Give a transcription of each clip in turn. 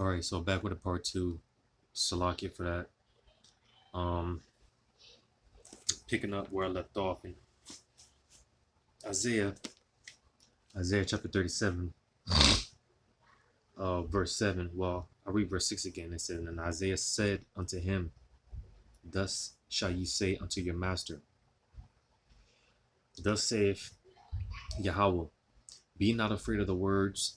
All right, so back with a part two. Salakia for that. Um, Picking up where I left off in Isaiah, Isaiah chapter 37, verse 7. Well, I read verse 6 again. It says, And Isaiah said unto him, Thus shall ye say unto your master, Thus saith Yahweh, Be not afraid of the words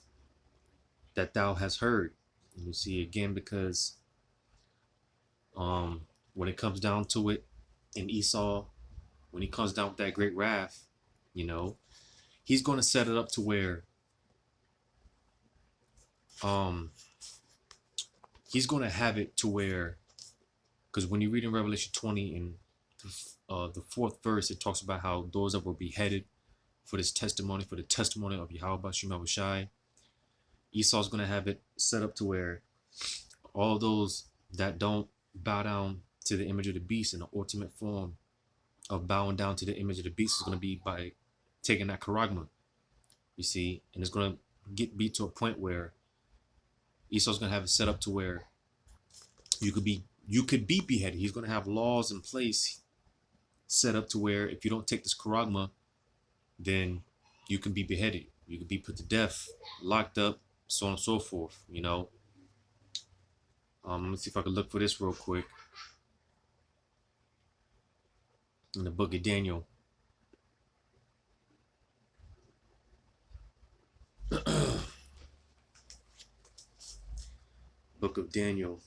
that thou hast heard. And you see again, because when it comes down to it, in Esau, when he comes down with that great wrath, you know, he's going to set it up to where um he's going to have it to where, because when you read in Revelation 20 in the fourth verse, it talks about how those that were beheaded for this testimony, for the testimony of Yahweh Shema Shai, Esau's going to have it set up to where all those that don't bow down to the image of the beast, in the ultimate form of bowing down to the image of the beast, is going to be by taking that charagma, you see, and it's going to be to a point where Esau's going to have it set up to where you could be beheaded. He's going to have laws in place set up to where if you don't take this charagma, then you can be beheaded. You could be put to death, locked up, so on and so forth, you know. Let me see if I can look for this real quick. In the book of Daniel. Book of Daniel.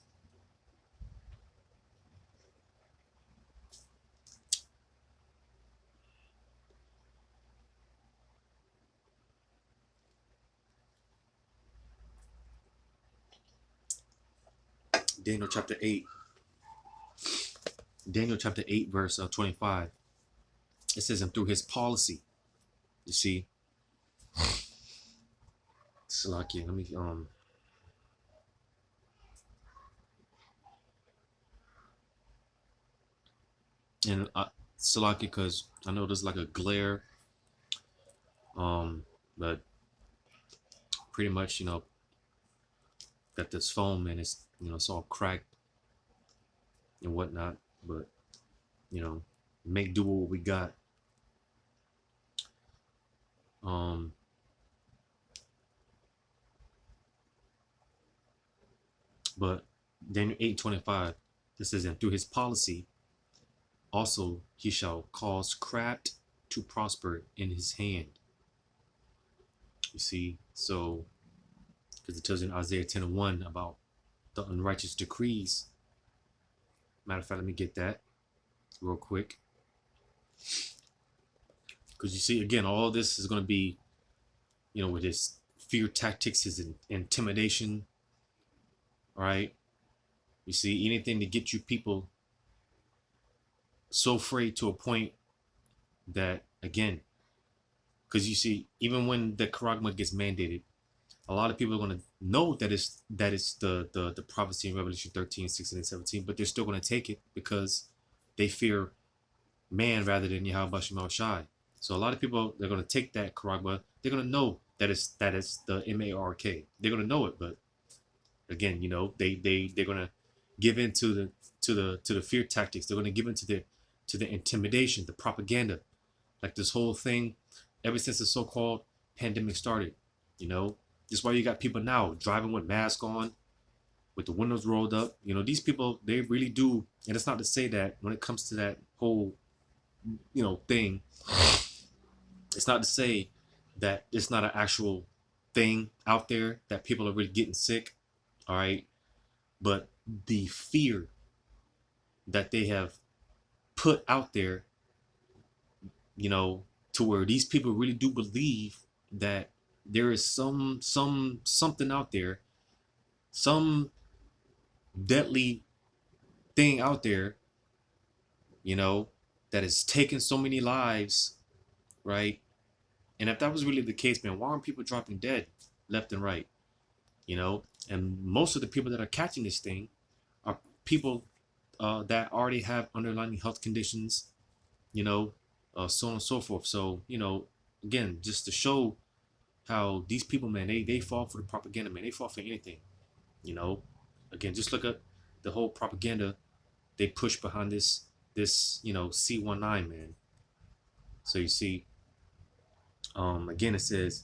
Daniel chapter 8. Daniel chapter 8, verse 25. It says, and through his policy, you see, Salakia, let me and Salakia, because I know there's like a glare, but pretty much, you know, got this foam and it's, you know, it's all cracked and whatnot, but you know, make do what we got. But Daniel 8:25, this says, and through his policy also he shall cause craft to prosper in his hand. You see, so because it tells you in Isaiah 10:1 about the unrighteous decrees. Matter of fact, let me get that real quick. Because you see, again, all this is going to be, you know, with his fear tactics, his intimidation, all right? You see, anything to get you people so afraid to a point that, again, because you see, even when the charagma gets mandated, a lot of people are going to know that it's the prophecy in Revelation 13, 16, and 17, but they're still going to take it because they fear man rather than Yahweh Shema Shai. So a lot of people, they're going to take that charagma. They're going to know that it's the MARK. They're going to know it, but again, you know, they're going to give in to the fear tactics. They're going to give in to the intimidation, the propaganda, like this whole thing. Ever since the so-called pandemic started, you know, that's why you got people now driving with masks on, with the windows rolled up. You know, these people, they really do. And it's not to say that when it comes to that whole, you know, thing, it's not to say that it's not an actual thing out there that people are really getting sick. All right. But the fear that they have put out there, you know, to where these people really do believe that there is something out there, some deadly thing out there, you know, that is taking so many lives, right? And if that was really the case, man, why aren't people dropping dead left and right? You know, and most of the people that are catching this thing are people that already have underlying health conditions, you know, so on and so forth. So, you know, again, just to show how these people, man, they fall for the propaganda, man. They fall for anything. You know, again, just look at the whole propaganda they push behind this C19, man. So you see, again it says,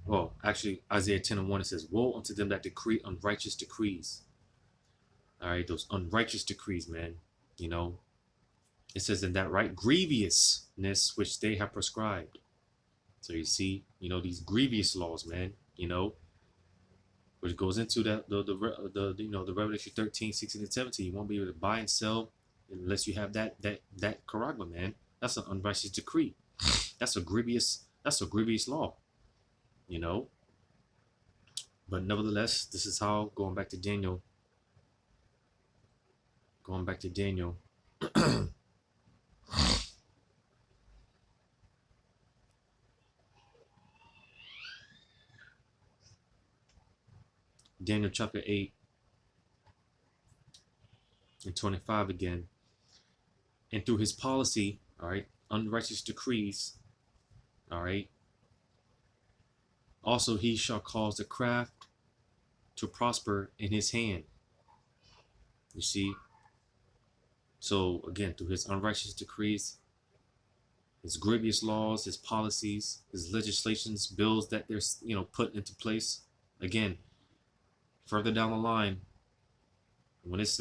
well, actually Isaiah 10:1 it says, "Woe unto them that decree unrighteous decrees." All right, those unrighteous decrees, man. You know, it says in that right grievousness which they have prescribed. So you see, these grievous laws, man. Which goes into the Revelation 13, 16, and 17. You won't be able to buy and sell unless you have that charagma, man. That's an unrighteous decree. That's a grievous law, you know. But nevertheless, this is how going back to Daniel. Daniel chapter 8 and 25 again. And through his policy, all right, unrighteous decrees, all right, also he shall cause the craft to prosper in his hand. You see? So again, through his unrighteous decrees, his grievous laws, his policies, his legislations, bills that they're put into place. Again, further down the line, when it's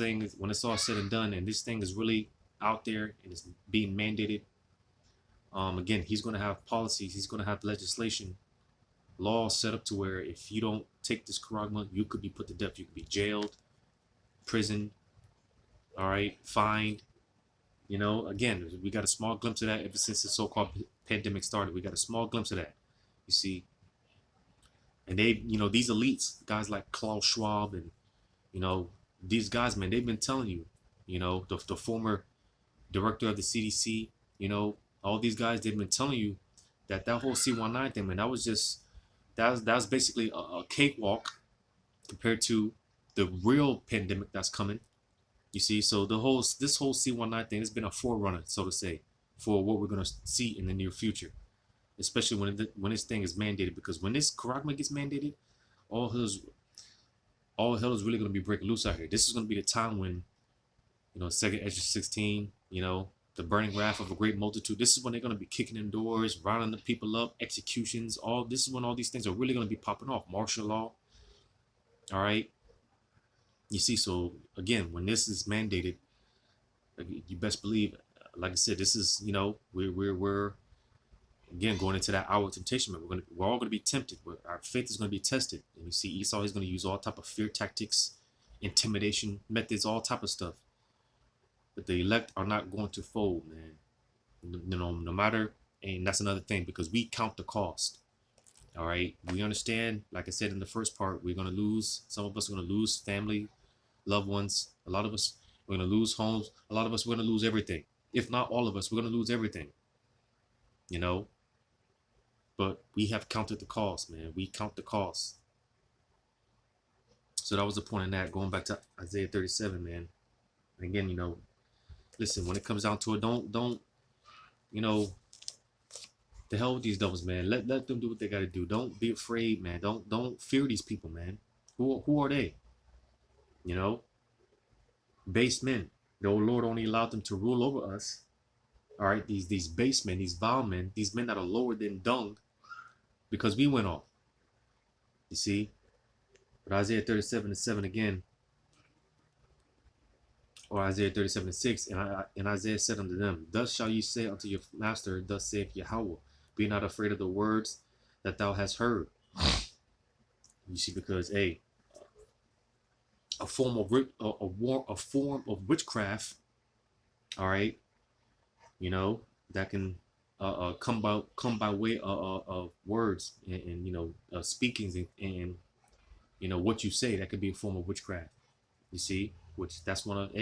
all said and done, and this thing is really out there and it's being mandated, again, he's going to have policies, he's going to have legislation, laws set up to where if you don't take this charagma, you could be put to death, you could be jailed, prison, all right, fined. Again, we got a small glimpse of that ever since the so-called pandemic started. We got a small glimpse of that, you see. And they, these elites, guys like Klaus Schwab and, these guys, man, they've been telling you, the former director of the CDC, all these guys, they've been telling you that whole C19 thing, man, that was basically a cakewalk compared to the real pandemic that's coming. You see, so this whole C19 thing has been a forerunner, so to say, for what we're gonna see in the near future, especially when this thing is mandated. Because when this charagma gets mandated, all hell is really gonna be breaking loose out here. This is gonna be the time when, Second Ezra 16, the burning wrath of a great multitude. This is when they're gonna be kicking in doors, rounding the people up, executions. This is when all these things are really gonna be popping off. Martial law. All right. You see, so again, when this is mandated, you best believe, like I said, this is, we're again going into that hour of temptation. Man. We're all gonna be tempted. Our faith is gonna be tested. And you see, Esau is gonna use all type of fear tactics, intimidation methods, all type of stuff. But the elect are not going to fold, man. No matter, and that's another thing, because we count the cost. All right, we understand. Like I said in the first part, we're gonna lose. Some of us are gonna lose family, loved ones. A lot of us we're gonna lose homes. A lot of us we're gonna lose everything. If not all of us, we're gonna lose everything. But we have counted the cost, man. We count the cost. So that was the point in that. Going back to Isaiah 37, man. And again, listen, when it comes down to it, don't the hell with these devils, man. Let them do what they gotta do. Don't be afraid, man. Don't fear these people, man. Who are they? Base men. The old Lord only allowed them to rule over us. All right, these base men, these vile men, these men that are lower than dung, because we went off. You see? But Isaiah 37:7 again, or Isaiah 37:6, and Isaiah said unto them, "Thus shall you say unto your master, thus saith Yahweh, be not afraid of the words that thou hast heard." You see, because a form of witchcraft, all right, that can come by way of words and speakings and what you say, that could be a form of witchcraft. You see, which that's one of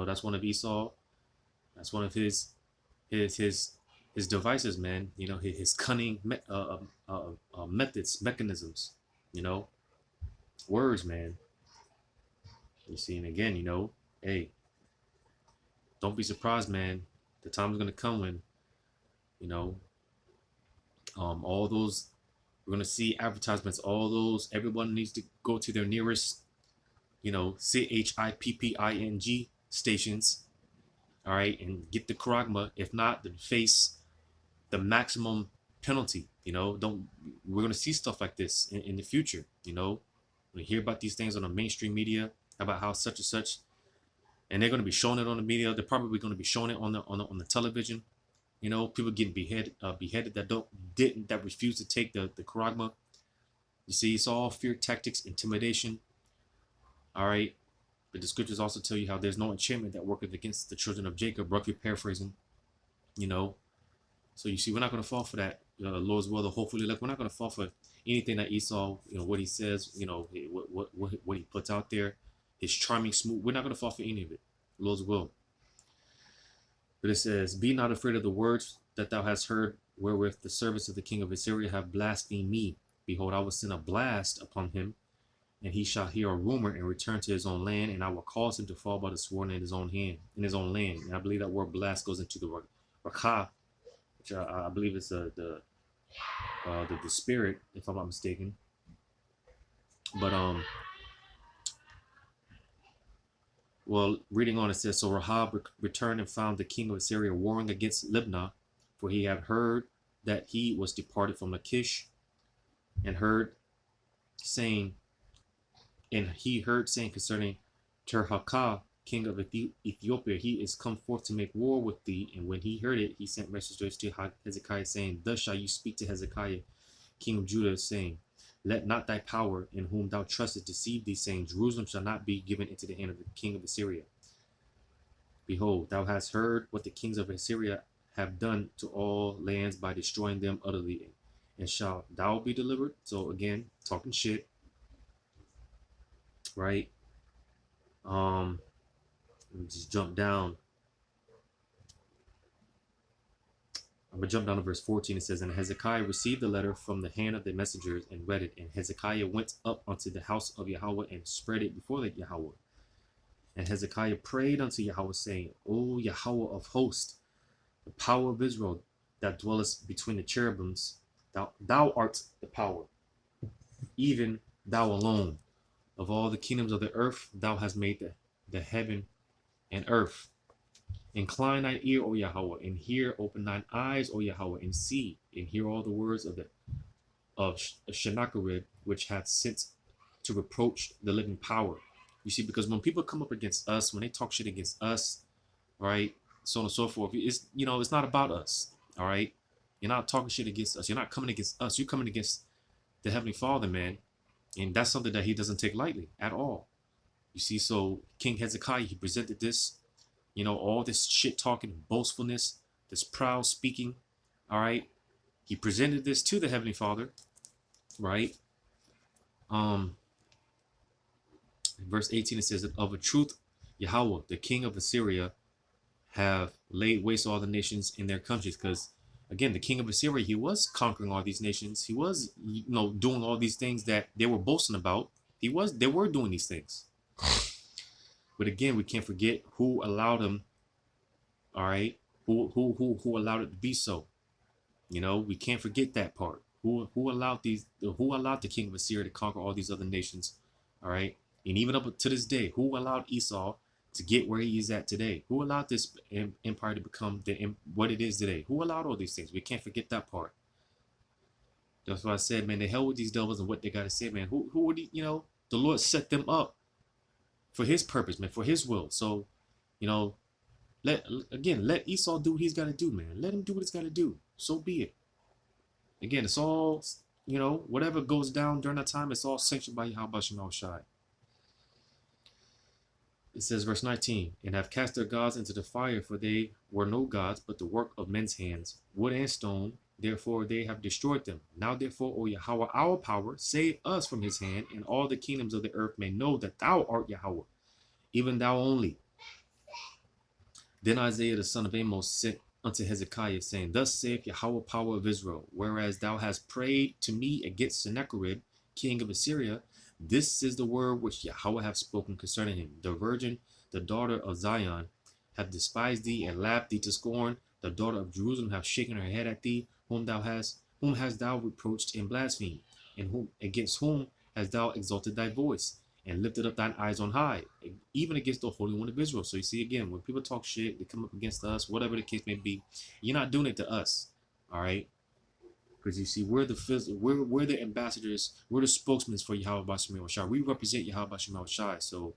that's one of Esau. That's one of his devices, man. His cunning methods, mechanisms. Words, man. You see, and again, don't be surprised, man. The time is gonna come when, all those We're going to see advertisements. All those, everyone needs to go to their nearest, CHIPPING stations, all right, and get the charagma. If not, then face the maximum penalty. Don't We're going to see stuff like this in the future. We hear about these things on the mainstream media about how such and such, and they're going to be showing it on the media. They're probably going to be showing it on the television. People getting beheaded that refuse to take the charagma. You see, it's all fear tactics, intimidation. All right. But the scriptures also tell you how there's no enchantment that worketh against the children of Jacob, roughly paraphrasing. So you see, we're not going to fall for that. Lord's will, the hopefully, we're not going to fall for anything that Esau, what he says, what he puts out there, his charming, smooth. We're not going to fall for any of it. Lord's will. But it says, be not afraid of the words that thou hast heard, wherewith the servants of the king of Assyria have blasphemed me. Behold, I will send a blast upon him, and he shall hear a rumor and return to his own land, and I will cause him to fall by the sword in his own land. And I believe that word blast goes into the rakah, which I believe is the spirit, if I'm not mistaken. But well, reading on, it says, so Rahab returned and found the king of Assyria warring against Libnah, for he had heard that he was departed from Lachish, and he heard saying concerning Tirhakah, king of Ethiopia, he is come forth to make war with thee. And when he heard it, he sent messengers to Hezekiah, saying, thus shall you speak to Hezekiah, king of Judah, saying, let not thy power, in whom thou trustest, deceive thee, saying, Jerusalem shall not be given into the hand of the king of Assyria. Behold, thou hast heard what the kings of Assyria have done to all lands by destroying them utterly, and shall thou be delivered? So again, talking shit, right? Let me just jump down. I'm going to jump down to verse 14. It says, and Hezekiah received the letter from the hand of the messengers and read it. And Hezekiah went up unto the house of Yahweh and spread it before the Yahweh. And Hezekiah prayed unto Yahweh, saying, O Yahweh of hosts, the power of Israel that dwellest between the cherubims, thou art the power, even thou alone. Of all the kingdoms of the earth, thou hast made the heaven and earth. Incline thine ear, O Yahweh, and hear. Open thine eyes, O Yahweh, and see, and hear all the words of Sennacherib, which hath sent to reproach the living power. You see, because when people come up against us, when they talk shit against us, right, so on and so forth, it's not about us. All right, you're not talking shit against us. You're not coming against us. You're coming against the Heavenly Father, man, and that's something that he doesn't take lightly at all. You see, so King Hezekiah, he presented this. All this shit talking, boastfulness, this proud speaking, all right? He presented this to the Heavenly Father, right? In verse 18, it says that of a truth, Yahweh, the king of Assyria, have laid waste all the nations in their countries. Because, again, the king of Assyria, he was conquering all these nations. He was, doing all these things that they were boasting about. They were doing these things. But again, we can't forget who allowed him. All right, who allowed it to be so? We can't forget that part. Who allowed the king of Assyria to conquer all these other nations? All right, and even up to this day, who allowed Esau to get where he is at today? Who allowed this empire to become what it is today? Who allowed all these things? We can't forget that part. That's why I said, man, the hell with these devils and what they got to say, man. Who would the Lord set them up for his purpose, man, for his will. So, let Esau do what he's got to do, man. Let him do what he's got to do. So be it. Again, it's all, whatever goes down during that time, it's all sanctioned by Yahweh Shemel Shai. It says, verse 19, and have cast their gods into the fire, for they were no gods, but the work of men's hands, wood and stone. Therefore they have destroyed them. Now therefore, O Yahweh, our power, save us from his hand, and all the kingdoms of the earth may know that thou art Yahweh, even thou only. Then Isaiah the son of Amos sent unto Hezekiah, saying, thus saith Yahweh, power of Israel, whereas thou hast prayed to me against Sennacherib, king of Assyria, this is the word which Yahweh hath spoken concerning him. The virgin, the daughter of Zion, hath despised thee and laughed thee to scorn. The daughter of Jerusalem hath shaken her head at thee, whom thou hast Whom hast thou reproached and blasphemed? And whom against whom hast thou exalted thy voice and lifted up thine eyes on high, even against the Holy One of Israel? So you see again, when people talk shit, they come up against us, whatever the case may be, you're not doing it to us, all right? Because you see, we're the ambassadors, we're the spokesmen for Yahweh Bashim Shai. We represent Yahweh Bashim Shai. So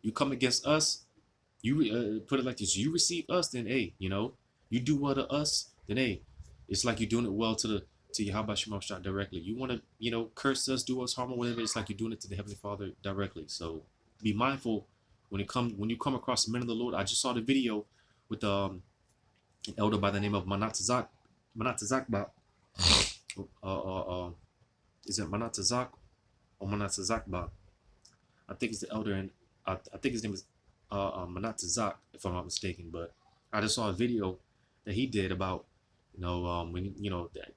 you come against us, you put it like this: you receive us, then hey, you do well to us, then hey, it's like you're doing it well to Yahweh Shema Shah directly. You want to, curse us, do us harm or whatever, it's like you're doing it to the Heavenly Father directly. So be mindful when you come across men of the Lord. I just saw the video with an elder by the name of Manatazak. Is it Manatazak or Manatazakba? I think it's the elder, and I think his name is Manatazak, if I'm not mistaken. But I just saw a video that he did about when that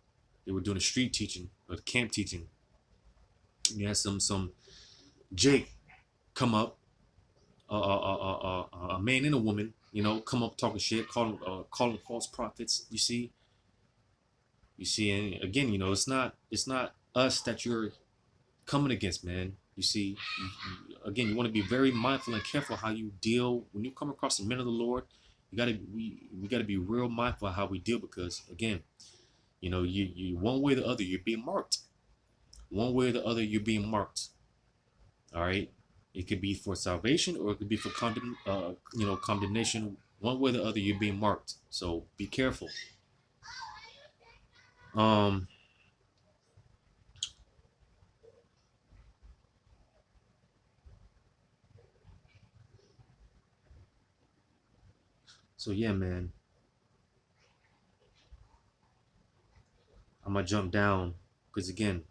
they were doing a street teaching or camp teaching. You had some Jake come up, a man and a woman, come up talking shit, calling false prophets. You see, and again, it's not us that you're coming against, man. You see, again, you want to be very mindful and careful how you deal when you come across the men of the Lord. We gotta be real mindful of how we deal, because again, you one way or the other you're being marked. One way or the other you're being marked. All right, it could be for salvation or it could be for condemnation. One way or the other you're being marked. So be careful. So yeah, man. I'm gonna jump down because again,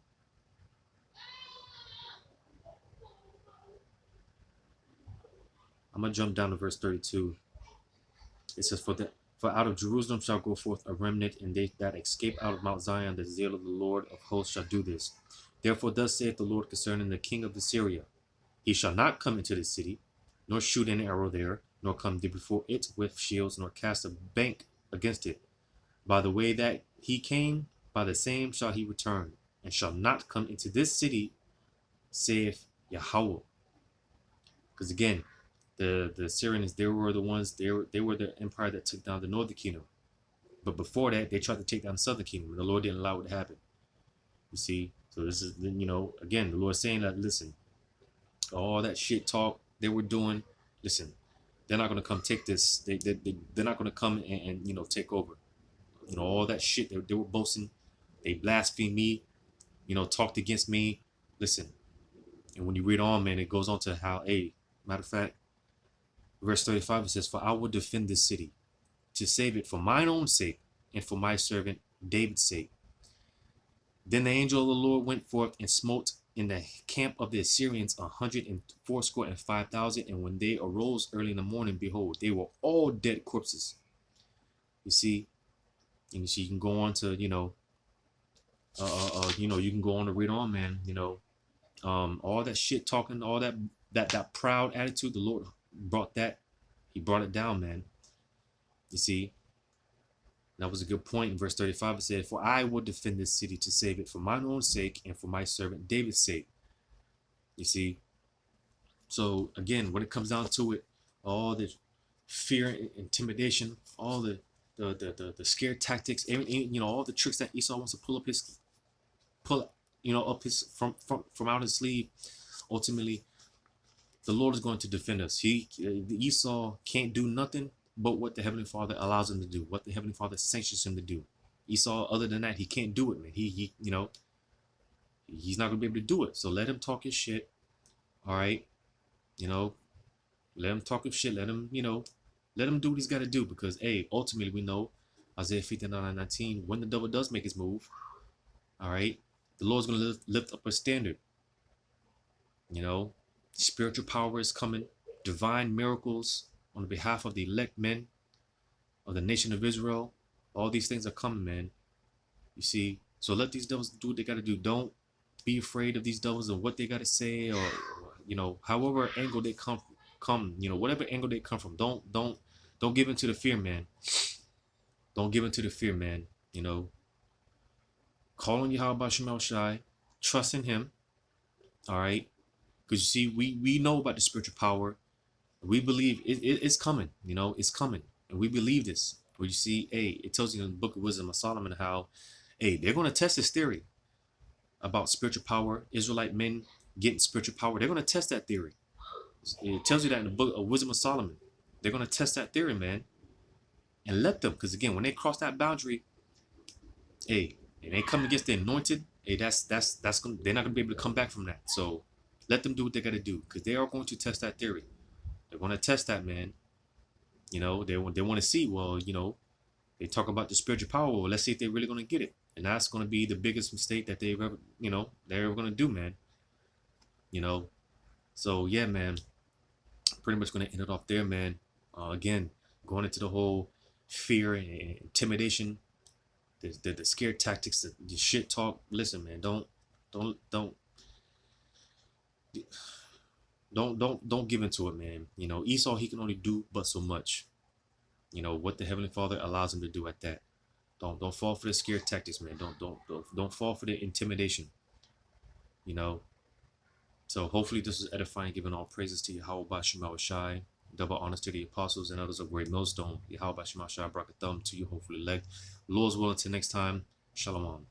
I'm gonna jump down to verse 32. It says, For out of Jerusalem shall go forth a remnant, and they that escape out of Mount Zion, the zeal of the Lord of hosts shall do this. Therefore thus saith the Lord concerning the king of Assyria, he shall not come into the city, nor shoot an arrow there, nor come before it with shields, nor cast a bank against it. By the way that he came, by the same shall he return, and shall not come into this city, saith Yahweh. Because again, the Assyrians, they were the empire that took down the northern kingdom. But before that, they tried to take down the southern kingdom, and the Lord didn't allow it to happen. You see? So this is, again, the Lord saying that, listen, all that shit talk they were doing, listen, they're not going to come take this. They're not going to come and take over. All that shit they were boasting. They blasphemed me, talked against me. Listen, and when you read on, man, it goes on to how, matter of fact, verse 35, it says, For I will defend this city, to save it for mine own sake, and for my servant David's sake. Then the angel of the Lord went forth and smote in the camp of the Assyrians 185,000, and when they arose early in the morning, behold, they were all dead corpses. You see, and you can go on to, you can go on to read on, man. All that shit talking, all that proud attitude, the Lord brought that. He brought it down, man. You see, that was a good point. In verse 35, it said, For I will defend this city to save it for mine own sake and for my servant David's sake. You see, so again, when it comes down to it, all the fear and intimidation, all the scare tactics, all the tricks that Esau wants to pull up his from out his sleeve, ultimately, the Lord is going to defend us. Esau can't do nothing but what the Heavenly Father allows him to do, what the Heavenly Father sanctions him to do. Esau, other than that, he can't do it, man. He's not gonna be able to do it. So let him talk his shit. All right, let him talk his shit. Let him do what he's got to do, because ultimately we know Isaiah 59:19, when the devil does make his move, all right, the Lord's gonna lift up a standard. Spiritual power is coming, divine miracles on behalf of the elect men of the nation of Israel. All these things are coming, man. You see, so let these devils do what they got to do. Don't be afraid of these devils and what they got to say, or however angle they come, whatever angle they come from. Don't give in to the fear, man. Don't give in to the fear, man. Call on Yahweh Shema Shai. Trust in Him. All right. Because you see, we know about the spiritual power. We believe it's coming. You know, it's coming, and we believe this. Where you see, hey, it tells you in the Book of Wisdom of Solomon how, hey, they're going to test this theory about spiritual power. Israelite men getting spiritual power. They're going to test that theory. It tells you that in the Book of Wisdom of Solomon. They're going to test that theory, man, and let them. Because again, when they cross that boundary, hey, and they come against the anointed, hey, that's gonna, they're not gonna be able to come back from that. So let them do what they gotta do, because they are going to test that theory. They're gonna test that, man. You know, they want to see. Well, you know, they talk about the spiritual power. Well, let's see if they're really gonna get it, and that's gonna be the biggest mistake that they've ever, you know, they're ever gonna do, man. You know, so yeah, man. Pretty much gonna end it off there, man. Again, going into the whole fear and intimidation, the scare tactics, the shit talk. Listen, man, don't don't don't give into it, man. You know, Esau, he can only do but so much. You know what the Heavenly Father allows him to do at that. Don't fall for the scare tactics, man. Don't fall for the intimidation. You know. So hopefully this is edifying, giving all praises to Yahweh Bashim Shai. Double honors to the apostles and others of great millstone. Yahweh Bashim Shai, Brakathum to you, hopefully elect. Lord's willing, till next time. Shalom.